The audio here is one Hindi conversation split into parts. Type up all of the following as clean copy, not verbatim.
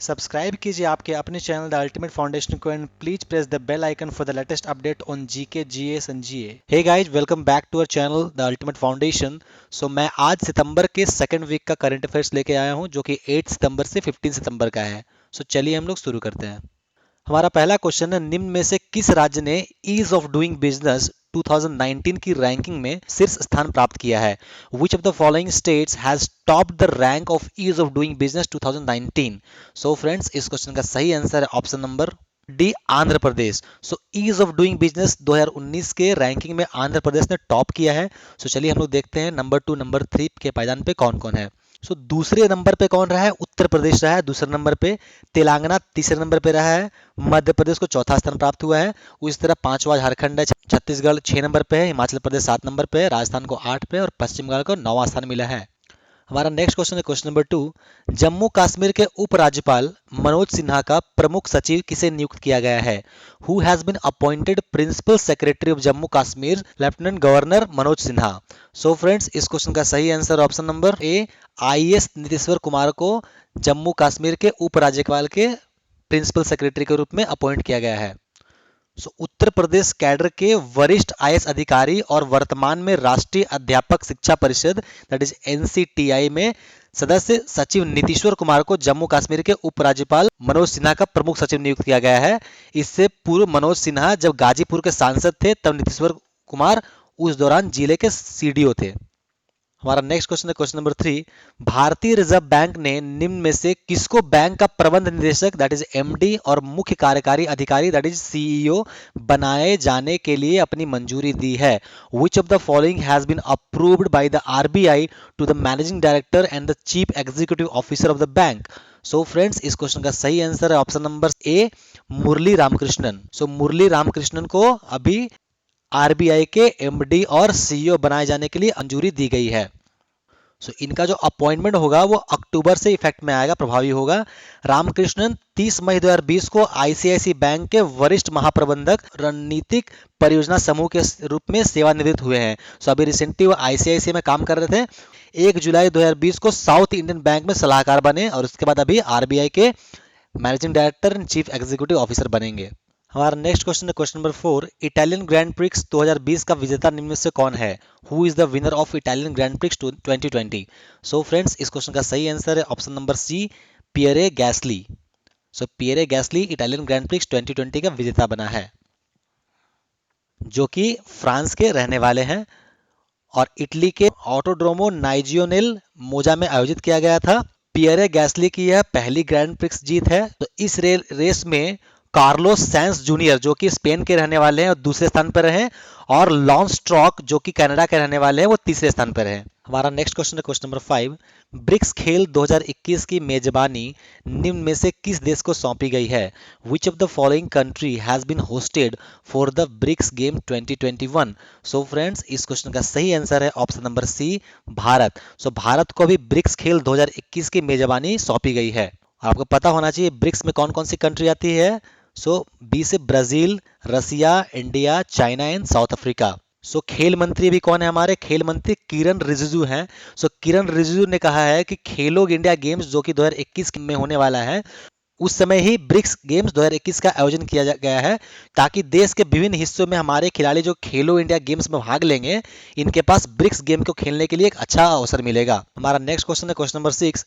सब्सक्राइब कीजिए आपके अपने चैनल द अल्टीमेट फाउंडेशन को and please press the bell icon for the latest update on GK GS and GA. Hey guys, welcome back to our channel the ultimate foundation. So मैं आज सितंबर के सेकंड वीक का करंट अफेयर्स लेके आया हूं जो कि 8 सितंबर से 15 सितंबर का है। सो चलिए हम लोग शुरू करते हैं। हमारा पहला क्वेश्चन है, निम्न में से किस राज्य ने ईज ऑफ डूइंग बिजनेस 2019 की रैंकिंग में शीर्ष स्थान प्राप्त किया है? Which of the following states has topped the rank of ease of doing business 2019? So friends, इस क्वेश्चन का सही आंसर है option number D, Andhra Pradesh. So ease of doing business 2019 के रैंकिंग में आंध्र प्रदेश ने टॉप किया है। सो चलिए हम लोग देखते हैं नंबर 2 नंबर 3 के पायदान पे कौन कौन है। सो दूसरे नंबर पे कौन रहा है? उत्तर प्रदेश रहा है दूसरे नंबर पे। तेलंगाना तीसरे नंबर पे रहा है। मध्य प्रदेश को चौथा स्थान प्राप्त हुआ है। उसी तरह पांचवा झारखंड है। छत्तीसगढ़ 6 नंबर पे है। हिमाचल प्रदेश 7 नंबर पे है। राजस्थान को 8 पे और पश्चिम बंगाल को 9वां स्थान मिला है। हमारा नेक्स्ट क्वेश्चन है क्वेश्चन नंबर 2। जम्मू कश्मीर के उपराज्यपाल मनोज सिन्हा का प्रमुख सचिव किसे नियुक्त किया गया है? Who has been appointed principal secretary of Jammu Kashmir lieutenant governor Manoj Sinha? So friends, इस क्वेश्चन का सही answer option number A, IAS Nitishwar Kumar को जम्मू कश्मीर के उपराज्यपाल के प्रिंसिपल सेक्रेटरी के रूप में अपॉइंट किया गया है। उत्तर प्रदेश कैडर के वरिष्ठ आईएएस अधिकारी और वर्तमान में राष्ट्रीय अध्यापक शिक्षा परिषद दैट इज एनसीटीआई में सदस्य सचिव नीतीश्वर कुमार को जम्मू कश्मीर के उपराज्यपाल मनोज सिन्हा का प्रमुख सचिव नियुक्त किया गया है। इससे पूर्व मनोज सिन्हा जब गाजीपुर के सांसद थे तब नीतीश्वर कुमार उस दौरान जिले के सीडीओ थे। हमारा नेक्स्ट क्वेश्चन है क्वेश्चन नंबर 3। भारतीय रिजर्व बैंक ने निम्न में से किसको बैंक का प्रबंध निदेशक दैट इज एमडी और मुख्य कार्यकारी अधिकारी दैट इज सीईओ बनाए जाने के लिए अपनी मंजूरी दी है? Which of the following has been approved by the RBI to the managing director and the chief executive officer of the bank? So friends, इस क्वेश्चन का सही आंसर है option number A, Murali Ramakrishnan. So Murali Ramakrishnan को अभी आरबीआई के एमडी और सीईओ बनाए जाने के लिए मंजूरी दी गई है। इनका जो अपॉइंटमेंट होगा वो अक्टूबर से इफेक्ट में आएगा, प्रभावी होगा। रामकृष्णन 30 मई 2020 को आईसीआईसी बैंक के वरिष्ठ महाप्रबंधक रणनीतिक परियोजना समूह के रूप में सेवानिवृत्त हुए हैं। अभी रिसेंटली वो आईसीआईसी में काम कर रहे थे। 1 जुलाई 2020 को साउथ इंडियन बैंक में सलाहकार बने और उसके बाद अभी आरबीआई के managing director and chief executive officer बनेंगे। हमारा नेक्स्ट क्वेश्चन है question number 4। Italian Grand Prix 2020 का विजेता निम्न में से कौन है? Who is the winner of Italian Grand Prix 2020? So friends, इस क्वेश्चन का सही आंसर है option number C, Pierre Gasly. Pierre Gasly Italian Grand Prix 2020 का विजेता बना है, जो कि फ्रांस के रहने वाले हैं और इटली के ऑटोड्रोमो नाइजियोनेल मोजा में आयोजित किया गया था। पियरे गैस्ली की यह पहली ग्रैंड प्रिक्स जीत है। तो इस रेस में कार्लोस सैंस जूनियर जो कि स्पेन के रहने वाले हैं और दूसरे स्थान पर रहे, और लॉन्स स्ट्रॉक जो कि कनाडा के रहने वाले हैं वो तीसरे स्थान पर रहे। हमारा नेक्स्ट क्वेश्चन है क्वेश्चन नंबर 5। ब्रिक्स खेल 2021 की मेजबानी निम्न में से किस देश को सौंपी गई है? Which of the following country has been hosted for the BRICS game 2021? So friends, इस क्वेश्चन का सही आंसर है option number C, Bharat. Bharat को भी ब्रिक्स खेल 2021 की मेजबानी सौंपी गई है। आपको पता होना चाहिए ब्रिक्स में कौन कौन सी कंट्री आती है। बी से Brazil, Russia, India, China and South Africa. खेल मंत्री भी कौन है? हमारे खेल मंत्री किरण रिजिजू हैं। किरण रिजिजू ने कहा है कि खेलो इंडिया गेम्स जो कि 2021 में होने वाला है, उस समय ही ब्रिक्स गेम्स 2021 का आयोजन किया गया है ताकि देश के विभिन्न हिस्सों में हमारे खिलाड़ी जो खेलो इंडिया गेम्स में भाग लेंगे, इनके पास ब्रिक्स गेम को खेलने के लिए एक अच्छा अवसर मिलेगा। हमारा नेक्स्ट क्वेश्चन है क्वेश्चन नंबर 6।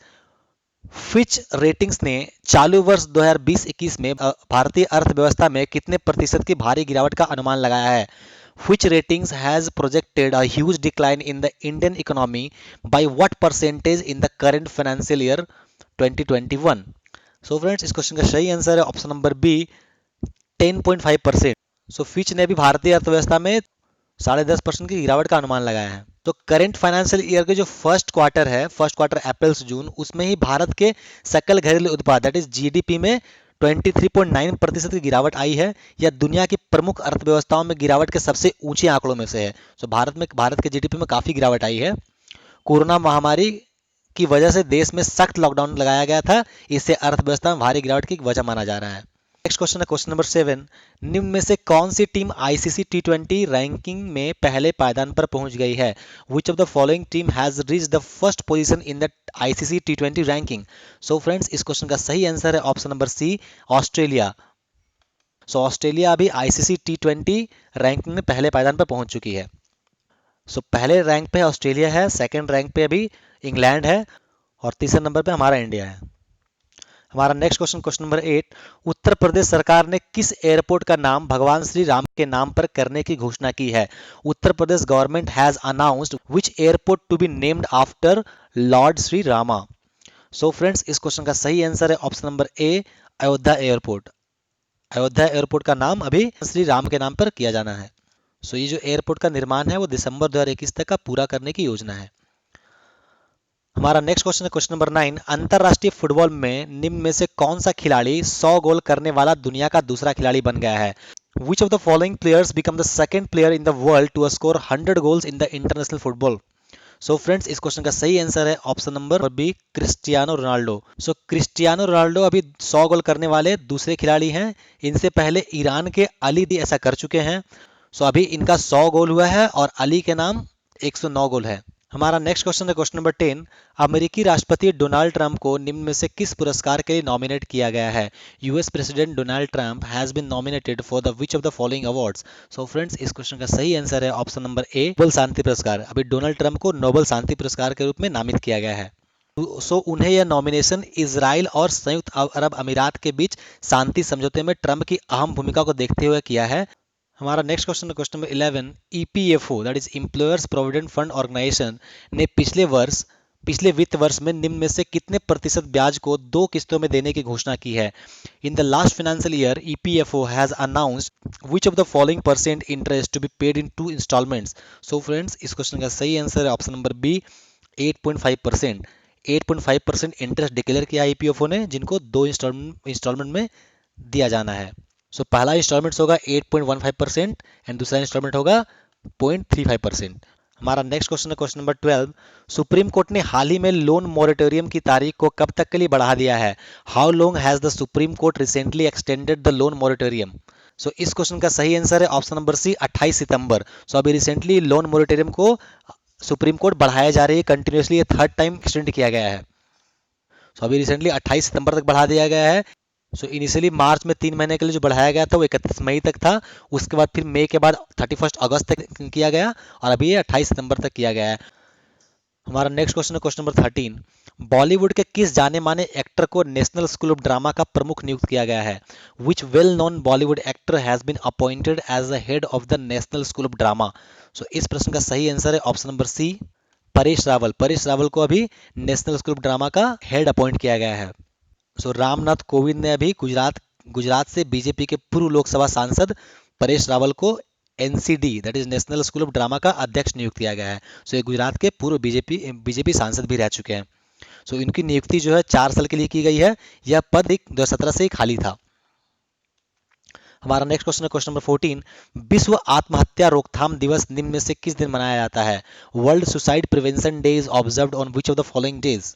फिच रेटिंग्स ने चालू वर्ष 2020-21 में भारतीय अर्थव्यवस्था में कितने प्रतिशत की भारी गिरावट का अनुमान लगाया है? Which ratings has projected a huge decline in the Indian economy by what percentage in the current financial year 2021? So friends, इस क्वेश्चन का सही आंसर है ऑप्शन नंबर बी, 10.5%। फिच ने भी भारतीय अर्थव्यवस्था में 10.5% की गिरावट का अनुमान लगाया है। करंट फाइनेंशियल ईयर के जो फर्स्ट क्वार्टर है, फर्स्ट क्वार्टर अप्रैल से जून, उसमें ही भारत के सकल घरेलू उत्पाद दैट इज जीडीपी में 23.9% की गिरावट आई है। यह दुनिया की प्रमुख अर्थव्यवस्थाओं में गिरावट के सबसे ऊंचे आंकड़ों में से है। भारत के जीडीपी में काफी गिरावट आई है। कोरोना महामारी की वजह से देश में सख्त लॉकडाउन लगाया गया था, इससे अर्थव्यवस्था में भारी गिरावट की वजह माना जा रहा है। नेक्स्ट क्वेश्चन है क्वेश्चन नंबर 7। निम्न में से कौन सी टीम आईसीसी टी20 रैंकिंग में पहले पायदान पर पहुंच गई है? Which of the following team has reach the first position in the ICC टी20 रैंकिंग? सो फ्रेंड्स, इस क्वेश्चन का सही आंसर है option number C, Australia. So Australia अभी आईसीसी टी20 रैंकिंग में पहले पायदान पर पहुंच चुकी है। सो पहले रैंक पे ऑस्ट्रेलिया है, सेकंड रैंक पे अभी इंग्लैंड है और तीसरे नंबर पे हमारा इंडिया है। हमारा next question question number 8। Uttar Pradesh सरकार ने किस एयरपोर्ट का नाम भगवान श्री राम के नाम पर करने की घोषणा की है? Uttar Pradesh government has announced which airport to be named after lord Shri Rama? So friends, इस क्वेश्चन का सही आंसर है option number A, Ayodhya airport. Ayodhya airport का नाम अभी श्री राम के नाम पर किया जाना है। सो ये जो एयरपोर्ट का निर्माण है वो दिसंबर 2021 तक का पूरा करने की योजना है। हमारा नेक्स्ट क्वेश्चन है क्वेश्चन नंबर 9। अंतरराष्ट्रीय फुटबॉल में निम्न में से कौन सा खिलाड़ी 100 गोल करने वाला दुनिया का दूसरा खिलाड़ी बन गया है? Which of the following players become the second player in the world to score 100 goals in the international football? So friends, इस क्वेश्चन का सही आंसर है option number B, Cristiano Ronaldo. So Cristiano Ronaldo अभी 100 गोल करने वाले दूसरे खिलाड़ी हैं। इनसे पहले ईरान के अली भी ऐसा कर चुके हैं। सो अभी इनका 100 गोल हुआ है और अली के नाम 109 गोल है। हमारा नेक्स्ट क्वेश्चन है क्वेश्चन नंबर 10। अमेरिकी राष्ट्रपति डोनाल्ड ट्रंप को निम्न में से किस पुरस्कार के लिए नॉमिनेट किया गया है? US president Donald Trump has been nominated for the which of the following awards? So friends, इस क्वेश्चन का सही आंसर है ऑप्शन नंबर ए, नोबेल शांति पुरस्कार। अभी डोनाल्ड ट्रंप को नोबेल शांति पुरस्कार के रूप में नामित किया गया है। सो उन्हें यह नॉमिनेशन इजराइल और संयुक्त अरब अमीरात के बीच शांति समझौते में ट्रंप की अहम भूमिका को देखते हुए किया है। हमारा नेक्स्ट क्वेश्चन है question number 11। EPFO that is employers provident fund organisation ने पिछले वित्त वर्ष में निम्न में से कितने प्रतिशत ब्याज को 2 किस्तों में देने की घोषणा की है? In the last financial year EPFO has announced which of the following percent interest to be paid in 2 instalments? So friends, इस क्वेश्चन का सही आंसर है option number B, 8.5%। 8.5% interest declare किया ईपीएफओ ने, जिनको 2 इंस्टॉलमेंट में दिया जाना है। सो पहला इंस्टॉलमेंट होगा 8.15% एंड दूसरा इंस्टॉलमेंट होगा 0.35%। हमारा नेक्स्ट क्वेश्चन है क्वेश्चन नंबर 12। सुप्रीम कोर्ट ने हाल ही में लोन मॉरेटोरियम की तारीख को कब तक के लिए बढ़ा दिया है? How long has the supreme court recently extended the loan moratorium? So इस क्वेश्चन का सही आंसर है ऑप्शन नंबर सी, 28 सितंबर। सो अभी रिसेंटली लोन मॉरेटोरियम को सुप्रीम कोर्ट बढ़ाया जा रही है कंटिन्यूसली, थर्ड टाइम एक्सटेंड किया गया है। सो अभी रिसेंटली 28 सितंबर तक बढ़ा दिया गया है। सो इनिशियली मार्च में 3 महीने के लिए जो बढ़ाया गया था वो 31 मई तक था। उसके बाद फिर मई के बाद 31 अगस्त तक किया गया और अभी ये 28 सितंबर तक किया गया है। हमारा नेक्स्ट क्वेश्चन है क्वेश्चन नंबर 13। बॉलीवुड के किस जाने माने एक्टर को नेशनल स्कूल ऑफ ड्रामा का प्रमुख नियुक्त किया गया है? Which well known Bollywood actor has been appointed as the head of the National School of Drama? So इस प्रश्न का सही आंसर है option number C, Paresh Rawal. Paresh Rawal को अभी नेशनल स्कूल ऑफ ड्रामा का हेड अपॉइंट किया गया है। सो रामनाथ कोविंद ने अभी गुजरात से बीजेपी के पूर्व लोकसभा सांसद परेश रावल को NCD that is national School of Drama का अध्यक्ष नियुक्त किया गया है। सो ये गुजरात के पूर्व बीजेपी सांसद भी रह चुके हैं। सो इनकी नियुक्ति जो है 4 साल के लिए की गई है। यह पद 2017 से ही खाली था। हमारा नेक्स्ट क्वेश्चन है क्वेश्चन नंबर 14। विश्व आत्महत्या रोकथाम दिवस निम्न में से किस दिन मनाया जाता है? World Suicide Prevention Day is observed on which of the following days?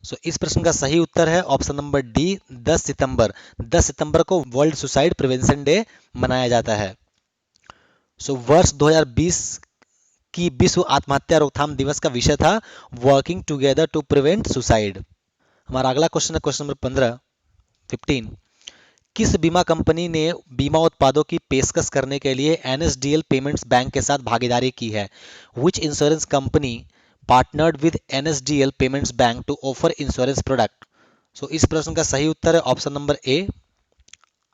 So इस प्रश्न का सही उत्तर है ऑप्शन नंबर डी, 10 सितंबर। 10 सितंबर को वर्ल्ड सुसाइड प्रिवेंशन डे मनाया जाता है। सो वर्ष 2020 की विश्व आत्महत्या रोकथाम दिवस का विषय था working together to prevent suicide. हमारा अगला क्वेश्चन है क्वेश्चन नंबर 15। किस बीमा कंपनी ने बीमा उत्पादों की पेशकश करने के लिए एनएसडीएल पेमेंट्स बैंक के साथ भागीदारी की है? Which insurance company partnered with NSDL payments bank to offer insurance product? So इस प्रश्न का सही उत्तर है option number A,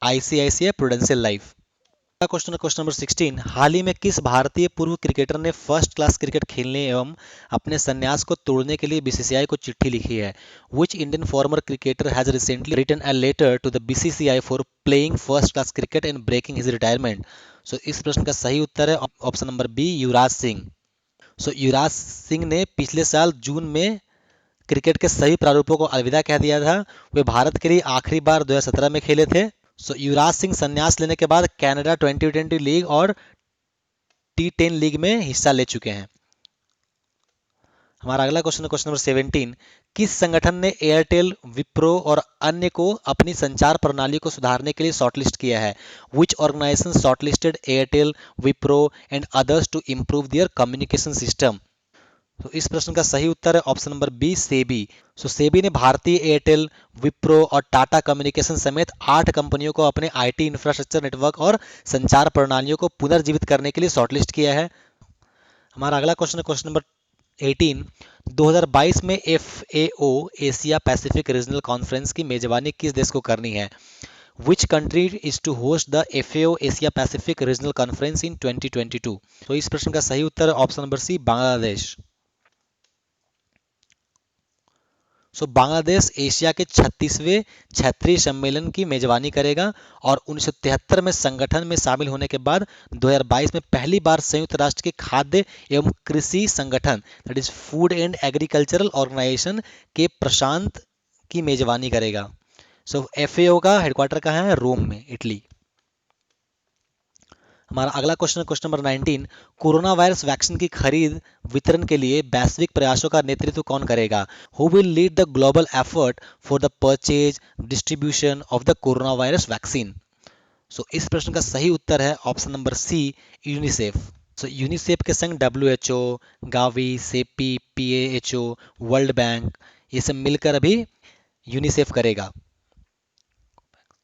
ICICI Prudential life. Question है क्वेश्चन नंबर 16। हाल ही में किस भारतीय पूर्व क्रिकेटर ने फर्स्ट क्लास क्रिकेट खेलने एवं अपने संन्यास को तोड़ने के लिए बीसीसीआई को चिट्ठी लिखी है? Which Indian former cricketer has recently written a letter to the BCCI for playing first class cricket and breaking his retirement? So इस प्रश्न का सही उत्तर है option number B, Yuvraj Singh. So Yuvraj Singh ने पिछले साल जून में क्रिकेट के सभी प्रारूपों को अलविदा कह दिया था। वे भारत के लिए आखिरी बार 2017 में खेले थे। सो युवराज सिंह संन्यास लेने के बाद कनाडा 2020 लीग और T10 लीग में हिस्सा ले चुके हैं। हमारा अगला क्वेश्चन है क्वेश्चन नंबर 17। किस संगठन ने एयरटेल, विप्रो और अन्य को अपनी संचार प्रणाली को सुधारने के लिए शॉर्टलिस्ट किया है? Which organisation shortlisted Airtel, Wipro and others to improve their communication system? तो इस प्रश्न का सही उत्तर है option number B, SEBI. So SEBI ने भारतीय एयरटेल, विप्रो और टाटा कम्युनिकेशन समेत 8 कंपनियों को अपने आईटी इंफ्रास्ट्रक्चर नेटवर्क और संचार प्रणालियों को पुनर्जीवित करने के लिए शॉर्टलिस्ट किया है। हमारा अगला क्वेश्चन है क्वेश्चन नंबर 18। 2022 में FAO Asia Pacific regional conference की मेजबानी किस देश को करनी है? Which country is to host the FAO Asia Pacific regional conference in 2022? तो इस प्रश्न का सही उत्तर है option number C, Bangladesh. Bangladesh Asia के 36वें क्षेत्रीय सम्मेलन की मेजबानी करेगा और 1973 में संगठन में शामिल होने के बाद 2022 में पहली बार संयुक्त राष्ट्र के खाद्य एवं कृषि संगठन that is food and agricultural organisation के प्रशांत की मेजबानी करेगा। एफएओ का हेडक्वार्टर कहाँ है? रोम में, इटली। हमारा अगला क्वेश्चन है question number 19। Corona virus vaccine की खरीद वितरण के लिए वैश्विक प्रयासों का नेतृत्व कौन करेगा? Who will lead the global effort for the purchase distribution of the corona virus vaccine? इस प्रश्न का सही उत्तर है option number C, UNICEF. UNICEF के संग WHO, GAVI, CEPI, PAHO, world bank, ये सब मिलकर अभी यूनिसेफ करेगा।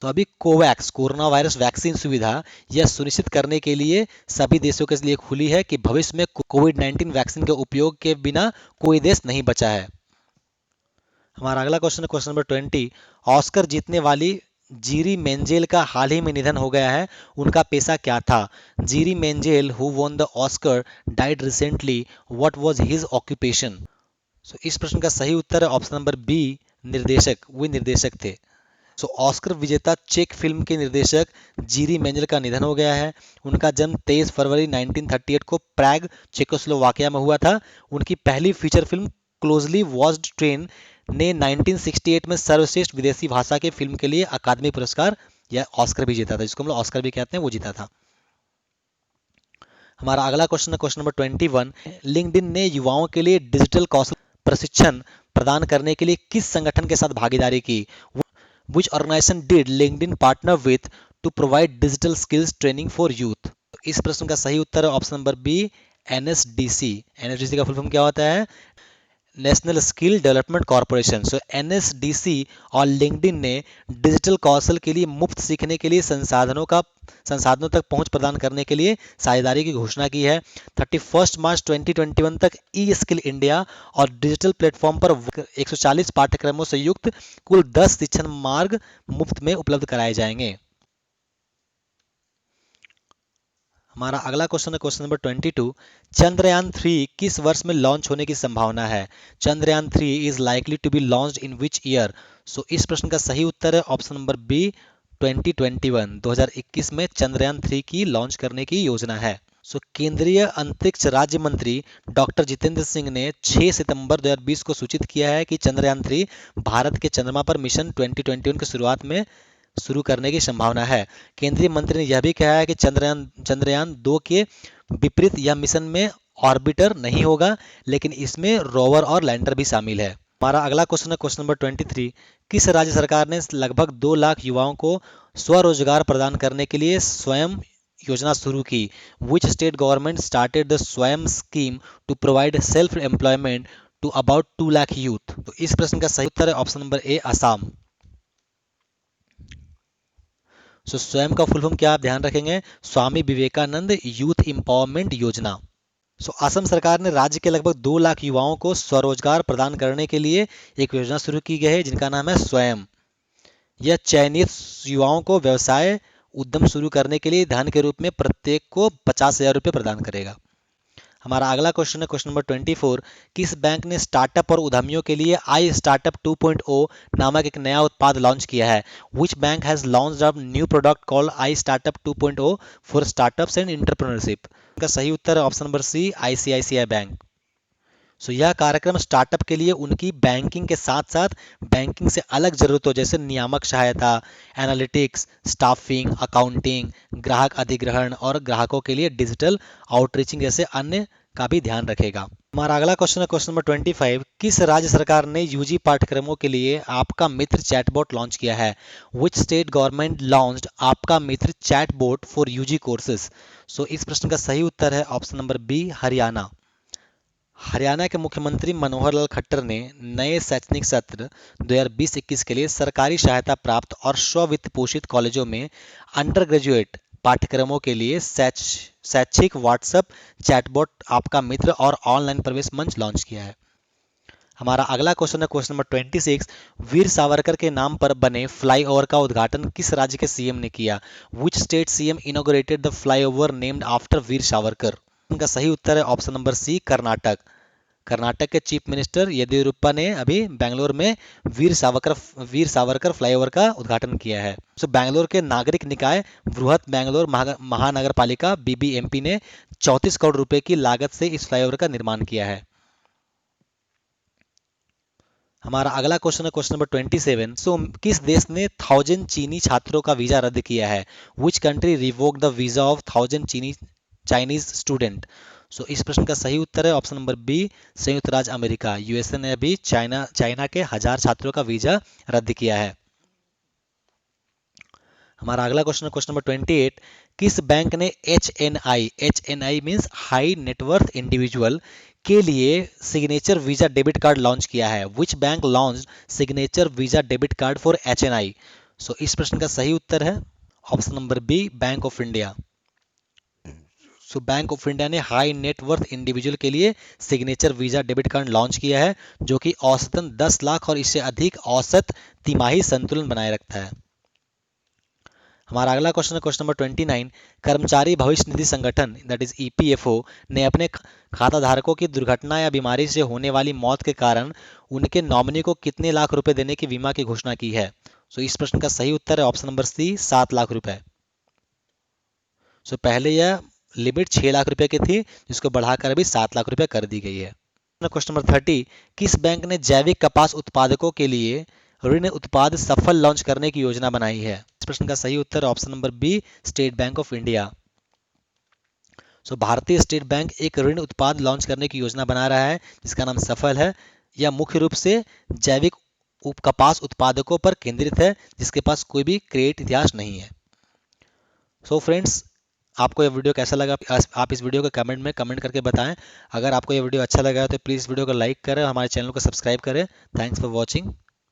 तो अभी कोवैक्स कोरोना वायरस वैक्सीन सुविधा यह सुनिश्चित करने के लिए सभी देशों के लिए खुली है कि भविष्य में कोविड-19 वैक्सीन के उपयोग के बिना कोई देश नहीं बचा है। हमारा अगला क्वेश्चन है क्वेश्चन नंबर 20। ऑस्कर जीतने वाली जीरी मेंजेल का हाल ही में निधन हो गया है, उनका पेशा क्या था? Jiri Menzel who won the Oscar died recently, what was his occupation? इस प्रश्न का सही उत्तर है ऑप्शन नंबर बी, निर्देशक। वे निर्देशक थे। ऑस्कर विजेता चेक फिल्म के निर्देशक जीरी मेंजल का निधन हो गया है। उनका जन्म 23 फरवरी 1938 को प्राग, चेकोस्लोवाकिया में हुआ था। उनकी पहली feature film closely watched train ने 1968 में सर्वश्रेष्ठ विदेशी भाषा के फिल्म के लिए अकादमी पुरस्कार या ऑस्कर भी जीता था, जिसको हम लोग ऑस्कर भी कहते हैं, वो जीता था। हमारा अगला क्वेश्चन है क्वेश्चन नंबर 21। लिंक्डइन ने युवाओं के लिए डिजिटल कौशल प्रशिक्षण प्रदान करने के लिए किस संगठन के साथ भागीदारी की? Which organization did LinkedIn partner with to provide digital skills training for youth? इस प्रश्न का सही उत्तर है option number B, NSDC. NSDC का फुल फॉर्म क्या होता है? National skill development corporation. NSDC और लिंक्डइन ने डिजिटल कौशल के लिए मुफ्त सीखने के लिए संसाधनों तक पहुंच प्रदान करने के लिए साझेदारी की घोषणा की है। 31 मार्च 2021 तक ई स्किल इंडिया और डिजिटल प्लेटफॉर्म पर 140 पाठ्यक्रमों से युक्त कुल 10 शिक्षण मार्ग मुफ्त में उपलब्ध कराए जाएंगे। हमारा अगला क्वेश्चन है क्वेश्चन नंबर 22। चंद्रयान 3 किस वर्ष में लॉन्च होने की संभावना है? Chandrayaan 3 is likely to be launched in which year? इस प्रश्न का सही उत्तर है ऑप्शन नंबर बी, 2021। 2021 में चंद्रयान 3 की लॉन्च करने की योजना है। केंद्रीय अंतरिक्ष राज्य मंत्री डॉक्टर जितेंद्र सिंह ने 6 सितंबर 2020 को सूचित किया है कि चंद्रयान 3 भारत के चंद्रमा पर मिशन 2021 की शुरुआत में शुरू करने की संभावना है। केंद्रीय मंत्री ने यह भी कहा है कि चंद्रयान 2 के विपरीत यह मिशन में ऑर्बिटर नहीं होगा, लेकिन इसमें रोवर और लैंडर भी शामिल है। हमारा अगला क्वेश्चन है क्वेश्चन नंबर 23। किस राज्य सरकार ने लगभग 2 लाख युवाओं को स्वरोजगार प्रदान करने के लिए स्वयं योजना शुरू की? Which state government started the Swayam scheme to provide self employment to about 2 lakh youth? तो इस प्रश्न का सही उत्तर है ऑप्शन नंबर ए, असम। स्वयं का फुल फॉर्म क्या आप ध्यान रखेंगे? स्वामी विवेकानंद यूथ एम्पावरमेंट योजना। असम सरकार ने राज्य के लगभग 2 लाख युवाओं को स्वरोजगार प्रदान करने के लिए एक योजना शुरू की गई है, जिनका नाम है स्वयं। यह चयनित युवाओं को व्यवसाय उद्यम शुरू करने के लिए धन के रूप में प्रत्येक को 50,000 रुपये प्रदान करेगा। हमारा अगला क्वेश्चन है क्वेश्चन नंबर 24। किस बैंक ने स्टार्टअप और उद्यमियों के लिए आई स्टार्टअप 2.0 नामक एक नया उत्पाद लॉन्च किया है? Which bank has launched a new product called I startup 2.0 for startups and entrepreneurship? का सही उत्तर है option number C, ICICI bank. यह कार्यक्रम स्टार्टअप के लिए उनकी बैंकिंग के साथ साथ बैंकिंग से अलग जरूरतों जैसे नियामक सहायता, एनालिटिक्स, स्टाफिंग, अकाउंटिंग, ग्राहक अधिग्रहण और ग्राहकों के लिए डिजिटल आउटरीचिंग जैसे अन्य का भी ध्यान रखेगा। हमारा अगला क्वेश्चन है क्वेश्चन नंबर 25। किस राज्य सरकार ने यूजी पाठ्यक्रमों के लिए आपका मित्र चैटबॉट लॉन्च किया है? विच state government launched Aapka Mitra chatbot for UG courses? So इस प्रश्न का सही उत्तर है option number B, Haryana. Haryana के मुख्यमंत्री मनोहर लाल खट्टर ने नए शैक्षणिक सत्र 2020-21 के लिए सरकारी सहायता प्राप्त और स्व-वित्त पोषित कॉलेजों में अंडर ग्रेजुएट पाठ्यक्रमों के लिए शैक्षिक व्हाट्सएप चैटबॉट आपका मित्र और ऑनलाइन प्रवेश मंच लॉन्च किया है। हमारा अगला क्वेश्चन है क्वेश्चन नंबर 26। वीर सावरकर के नाम पर बने फ्लाईओवर का उद्घाटन किस राज्य के सीएम ने किया? Which state CM inaugurated the flyover named after Veer Savarkar? इनका सही उत्तर है option number C, Karnataka. Karnataka के चीफ मिनिस्टर येदियुरप्पा ने अभी बेंगलोर में वीर सावरकर फ्लाईओवर का उद्घाटन किया है। बेंगलोर के नागरिक निकाय बृहत बेंगलोर महानगर पालिका बीबीएमपी ने 34 करोड़ रुपए की लागत से इस फ्लाईओवर का निर्माण किया है। हमारा अगला क्वेश्चन है क्वेश्चन नंबर 27। किस देश ने 1000 चीनी छात्रों का वीजा रद्द किया है? Which country revoked the visa of 1000 Chinese student? इस प्रश्न का सही उत्तर है ऑप्शन नंबर बी, संयुक्त राज्य अमेरिका। यूएसए ने अभी चाइना के 1000 छात्रों का वीजा रद्द किया है। हमारा अगला क्वेश्चन है क्वेश्चन नंबर 28। किस बैंक ने H N I means high net worth individual के लिए signature Visa debit card launch किया है? Which bank launch signature Visa debit card for HNI? इस प्रश्न का सही उत्तर है option number B, bank of India. Bank of India ने हाई नेटवर्थ इंडिविजुअल के लिए signature Visa debit card launch किया है, जो कि औसतन 10 लाख और इससे अधिक औसत तिमाही संतुलन बनाए रखता है। हमारा अगला क्वेश्चन है क्वेश्चन नंबर 29। कर्मचारी भविष्य निधि संगठन दैट इज ईपीएफओ ने अपने खाता धारकों की दुर्घटना या बीमारी से होने वाली मौत के कारण उनके नॉमिनी को कितने लाख रुपए देने की बीमा की घोषणा की है? इस प्रश्न का सही उत्तर है ऑप्शन नंबर सी, 7 लाख रुपए। पहले यह लिमिट 6 लाख रुपए की थी, जिसको बढ़ाकर अभी 7 लाख रुपए कर दी गई है। Question number 30। किस बैंक ने जैविक कपास उत्पादकों के लिए ऋण उत्पाद सफल लॉन्च करने की योजना बनाई है? इस प्रश्न का सही उत्तर option number B, state bank of India. भारतीय स्टेट बैंक एक ऋण उत्पाद लॉन्च करने की योजना बना रहा है जिसका नाम सफल है। यह मुख्य रूप से जैविक कपास उत्पादकों पर केंद्रित है जिसके पास कोई भी क्रेडिट इतिहास नहीं है। फ्रेंड्स, आपको यह वीडियो कैसा लगा आप इस वीडियो को कमेंट में कमेंट करके बताएं। अगर आपको यह वीडियो अच्छा लगा तो प्लीज़ वीडियो को लाइक करें, हमारे चैनल को सब्सक्राइब करें। Thanks for watching.